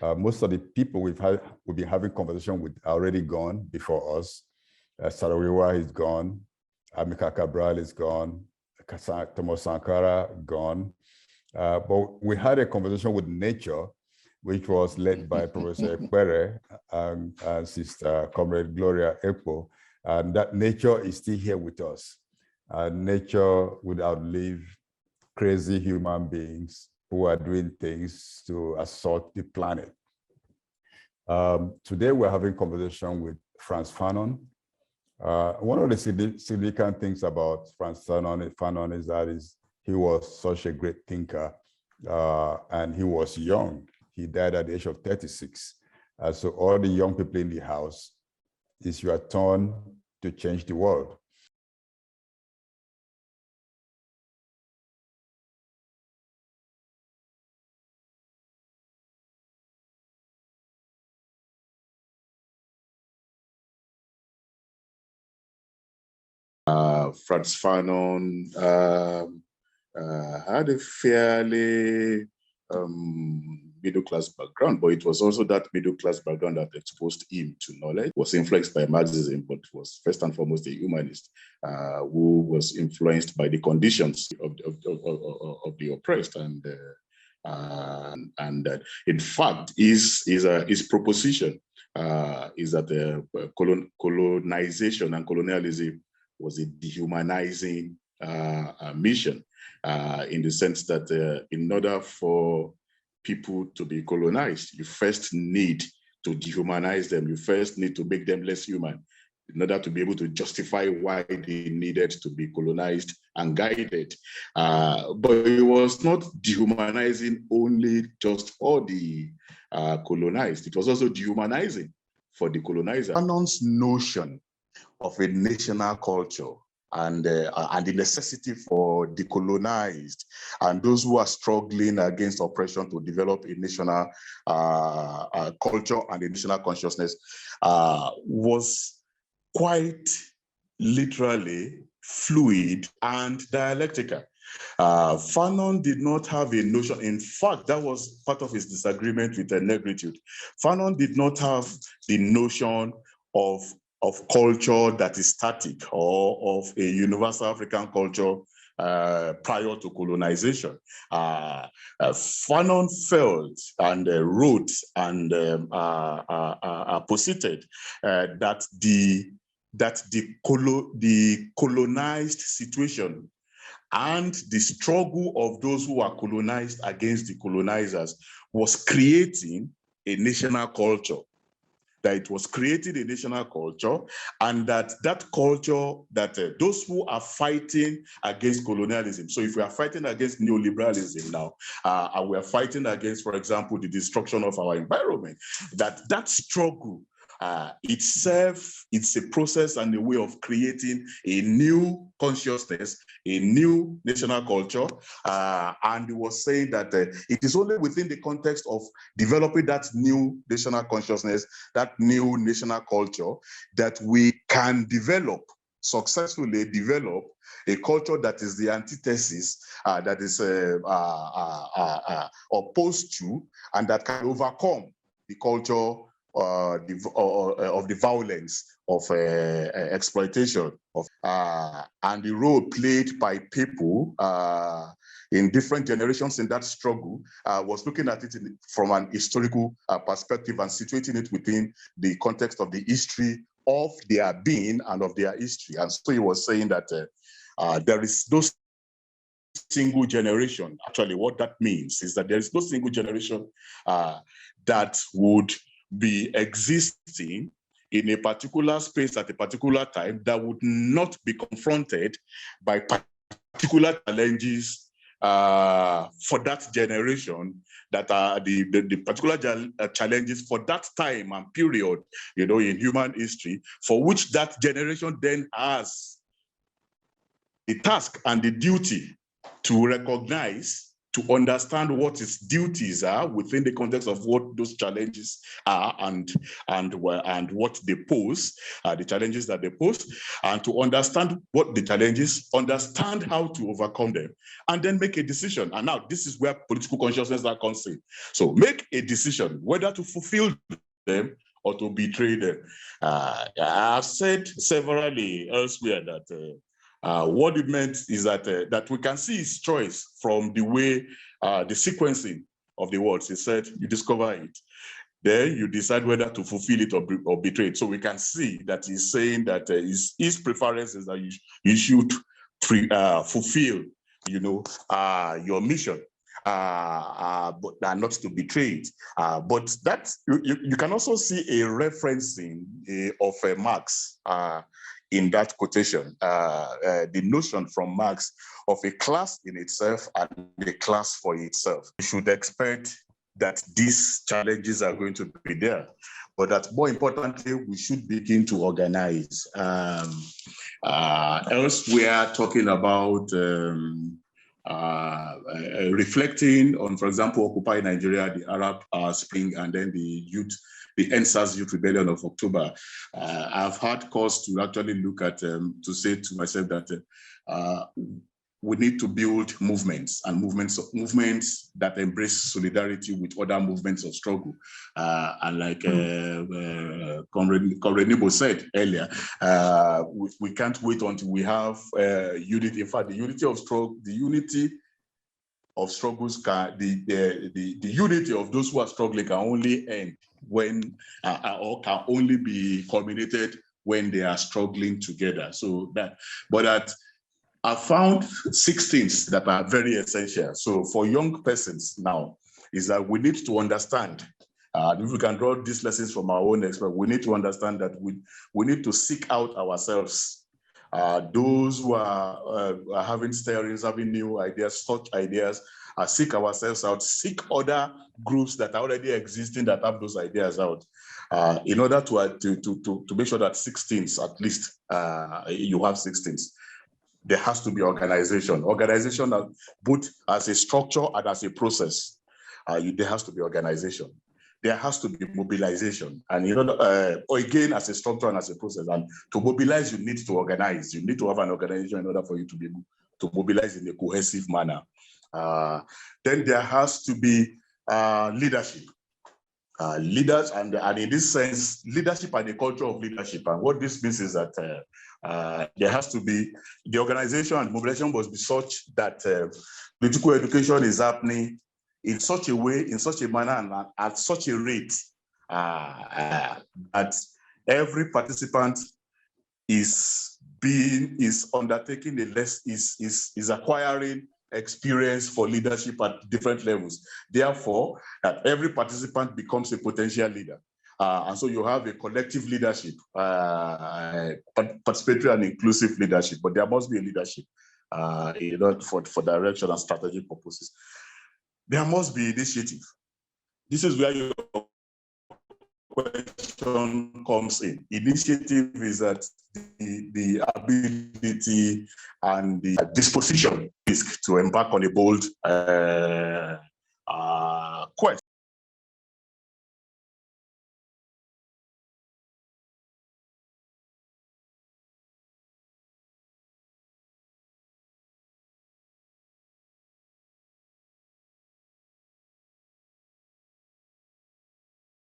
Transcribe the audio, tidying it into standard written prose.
Most of the people we've been having conversation with are already gone before us. Sarawiwa is gone. Amika Cabral is gone. Thomas Sankara gone. But we had a conversation with nature, which was led by Professor Ekwere and Sister Comrade Gloria Ekpo. And that nature is still here with us. Nature would outlive crazy human beings who are doing things to assault the planet. Today, we're having a conversation with Frantz Fanon. One of the significant things about Frantz Fanon is that he was such a great thinker, and he was young. He died at the age of 36. So all the young people in the house, it's your turn to change the world. Frantz Fanon had a fairly middle-class background, but it was also that middle-class background that exposed him to knowledge. Was influenced by Marxism, but was first and foremost a humanist who was influenced by the conditions of the oppressed, and in fact, his proposition is that colonization and colonialism was a dehumanizing mission, in the sense that in order for people to be colonized, you first need to dehumanize them. You first need to make them less human in order to be able to justify why they needed to be colonized and guided. But it was not dehumanizing only just for the colonized. It was also dehumanizing for the colonizer. Fanon's notion of a national culture and the necessity for decolonized and those who are struggling against oppression to develop a national culture and a national consciousness was quite literally fluid and dialectical. Fanon did not have a notion. In fact, that was part of his disagreement with negritude. Fanon did not have the notion of culture that is static, or of a universal African culture prior to colonization. Fanon felt and wrote and posited that the colonized situation and the struggle of those who are colonized against the colonizers was creating a national culture. That it was creating a national culture, and that culture, that those who are fighting against colonialism. So if we are fighting against neoliberalism now, and we are fighting against, for example, the destruction of our environment, that struggle itself, it's a process and a way of creating a new consciousness, a new national culture. And he was saying that it is only within the context of developing that new national consciousness, that new national culture, that we can successfully develop a culture that is the antithesis, that is opposed to, and that can overcome the culture of the violence of exploitation and the role played by people in different generations in that struggle, was looking at it from an historical perspective and situating it within the context of the history of their being and of their history. And so he was saying that there is no single generation. Actually, what that means is that there is no single generation that would be existing in a particular space at a particular time that would not be confronted by particular challenges for that generation, that are the particular challenges for that time and period, in human history, for which that generation then has the task and the duty to recognize to understand what its duties are within the context of what those challenges are and what they pose, the challenges that they pose, and to understand what the challenges, understand how to overcome them, and then make a decision. And now this is where political consciousness comes in. So make a decision whether to fulfill them or to betray them. I've said severally elsewhere that what it meant is that that we can see his choice from the way the sequencing of the words. He said, you discover it, then you decide whether to fulfill it or betray it. So we can see that he's saying that his preference is that you should fulfill, your mission, but not to betray it. But that you can also see a referencing of Marx in that quotation, the notion from Marx of a class in itself and a class for itself. You should expect that these challenges are going to be there, but that more importantly, we should begin to organize. Elsewhere, talking about reflecting on, for example, Occupy Nigeria, the Arab Spring, and then the NSAS Youth Rebellion of October. I've had cause to actually look at, to say to myself that we need to build movements and movements that embrace solidarity with other movements of struggle. And like Comrade Nibo said earlier, we can't wait until we have unity. In fact, the unity of struggles the unity of those who are struggling can only end when or can only be culminated when they are struggling together. So that, but that I found 6 things that are very essential. So for young persons now, is that we need to understand, if we can draw these lessons from our own experience, we need to understand that we need to seek out ourselves. Those who are having stirrings, having new ideas, such ideas, seek ourselves out, seek other groups that are already existing that have those ideas out, in order to make sure that 6 things, at least, you have 6 things. There has to be organization. Organization both as a structure and as a process. There has to be organization. There has to be mobilization. And or again, as a structure and as a process. And to mobilize, you need to organize. You need to have an organization in order for you to be able to mobilize in a cohesive manner. Then there has to be leadership. Leaders, and in this sense, leadership and the culture of leadership. And what this means is that there has to be, the organization and mobilization must be such that political education is happening in such a way, in such a manner, and at such a rate that every participant is undertaking is acquiring experience for leadership at different levels. Therefore, that every participant becomes a potential leader. And so you have a collective leadership, participatory and inclusive leadership, but there must be a leadership for direction and strategic purposes. There must be initiative. This is where your question comes in. Initiative is that the ability and the disposition to embark on a bold